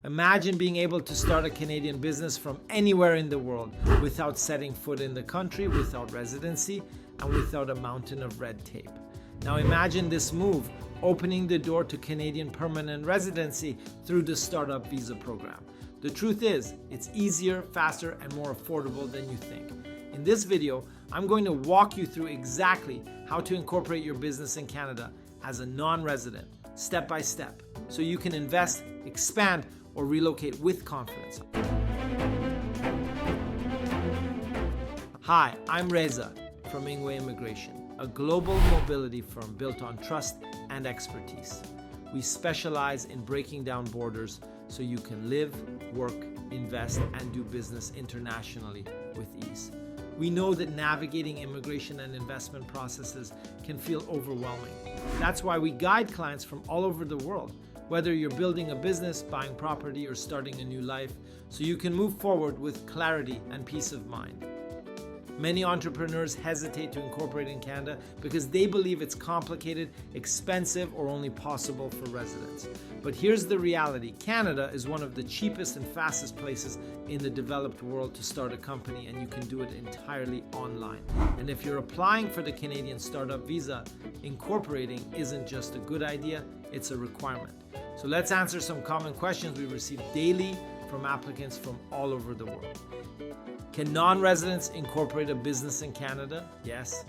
Imagine being able to start a Canadian business from anywhere in the world without setting foot in the country, without residency, and without a mountain of red tape. Now imagine this move opening the door to Canadian permanent residency through the Startup Visa program. The truth is, it's easier, faster, and more affordable than you think. In this video, I'm going to walk you through exactly how to incorporate your business in Canada as a non-resident, step by step, so you can invest, expand, or relocate with confidence. Hi, I'm Reza from Ingwe Immigration, a global mobility firm built on trust and expertise. We specialize in breaking down borders so you can live, work, invest, and do business internationally with ease. We know that navigating immigration and investment processes can feel overwhelming. That's why we guide clients from all over the world, whether you're building a business, buying property, or starting a new life, so you can move forward with clarity and peace of mind. Many entrepreneurs hesitate to incorporate in Canada because they believe it's complicated, expensive, or only possible for residents. But here's the reality. Canada is one of the cheapest and fastest places in the developed world to start a company, and you can do it entirely online. And if you're applying for the Canadian Startup Visa, incorporating isn't just a good idea, it's a requirement. So let's answer some common questions we receive daily from applicants from all over the world. Can non-residents incorporate a business in Canada? Yes,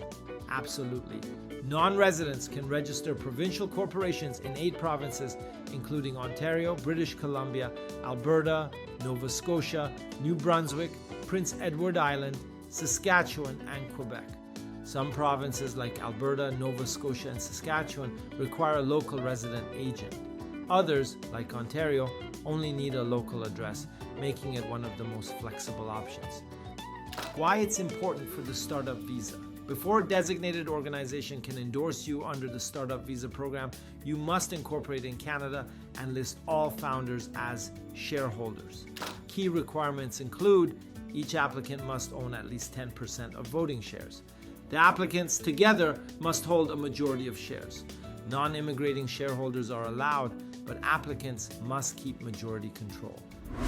absolutely. Non-residents can register provincial corporations in 8 provinces, including Ontario, British Columbia, Alberta, Nova Scotia, New Brunswick, Prince Edward Island, Saskatchewan, and Quebec. Some provinces like Alberta, Nova Scotia, and Saskatchewan require a local resident agent. Others, like Ontario, only need a local address, making it one of the most flexible options. Why it's important for the Startup Visa. Before a designated organization can endorse you under the Startup Visa program, you must incorporate in Canada and list all founders as shareholders. Key requirements include each applicant must own at least 10% of voting shares. The applicants together must hold a majority of shares. Non-immigrating shareholders are allowed, but applicants must keep majority control.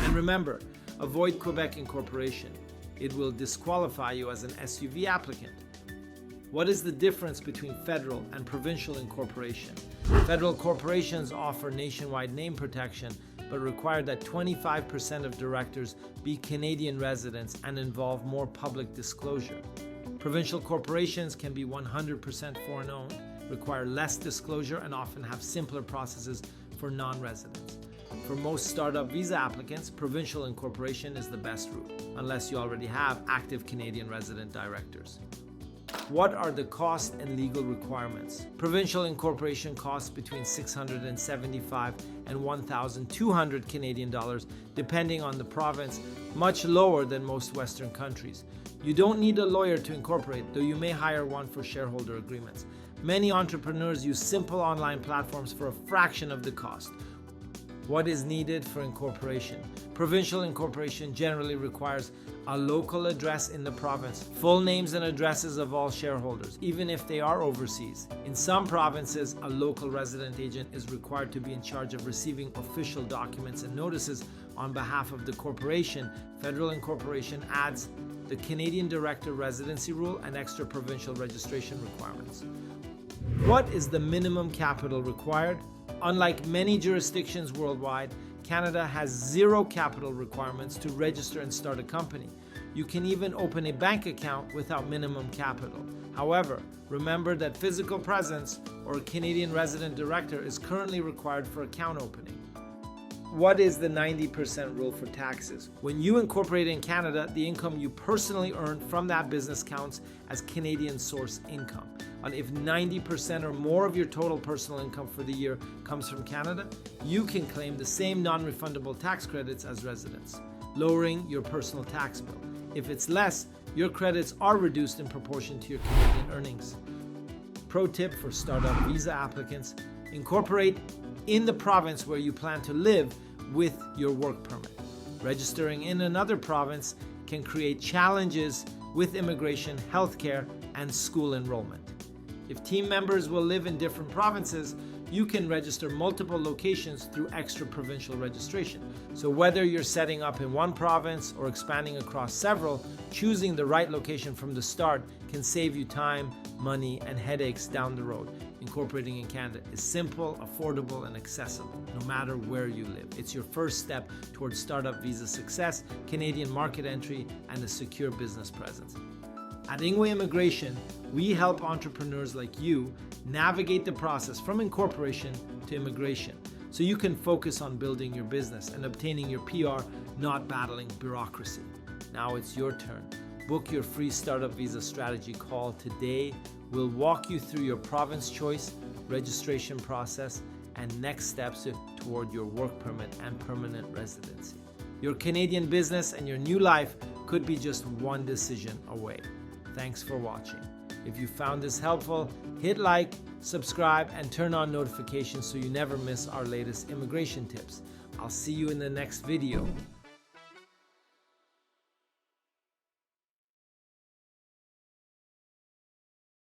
And remember, avoid Quebec incorporation. It will disqualify you as an SUV applicant. What is the difference between federal and provincial incorporation? Federal corporations offer nationwide name protection, but require that 25% of directors be Canadian residents and involve more public disclosure. Provincial corporations can be 100% foreign-owned, require less disclosure, and often have simpler processes for non-residents. For most Startup Visa applicants, provincial incorporation is the best route, unless you already have active Canadian resident directors. What are the cost and legal requirements? Provincial incorporation costs between $675 and $1,200 Canadian dollars, depending on the province, much lower than most Western countries. You don't need a lawyer to incorporate, though you may hire one for shareholder agreements. Many entrepreneurs use simple online platforms for a fraction of the cost. What is needed for incorporation? Provincial incorporation generally requires a local address in the province, full names and addresses of all shareholders, even if they are overseas. In some provinces, a local resident agent is required to be in charge of receiving official documents and notices on behalf of the corporation. Federal incorporation adds the Canadian Director Residency Rule and extra provincial registration requirements. What is the minimum capital required? Unlike many jurisdictions worldwide, Canada has 0 capital requirements to register and start a company. You can even open a bank account without minimum capital. However, remember that physical presence or a Canadian resident director is currently required for account opening. What is the 90% rule for taxes? When you incorporate in Canada, the income you personally earn from that business counts as Canadian source income. And if 90% or more of your total personal income for the year comes from Canada, you can claim the same non-refundable tax credits as residents, lowering your personal tax bill. If it's less, your credits are reduced in proportion to your Canadian earnings. Pro tip for Startup Visa applicants: incorporate in the province where you plan to live with your work permit. Registering in another province can create challenges with immigration, healthcare, and school enrollment. If team members will live in different provinces, you can register multiple locations through extra provincial registration. So whether you're setting up in one province or expanding across several, choosing the right location from the start can save you time, money, and headaches down the road. Incorporating in Canada is simple, affordable, and accessible, no matter where you live. It's your first step towards startup visa success, Canadian market entry, and a secure business presence. At Ingwe Immigration, we help entrepreneurs like you navigate the process from incorporation to immigration, so you can focus on building your business and obtaining your PR, not battling bureaucracy. Now it's your turn. Book your free startup visa strategy call today. We'll walk you through your province choice, registration process, and next steps toward your work permit and permanent residency. Your Canadian business and your new life could be just one decision away. Thanks for watching. If you found this helpful, hit like, subscribe, and turn on notifications so you never miss our latest immigration tips. I'll see you in the next video.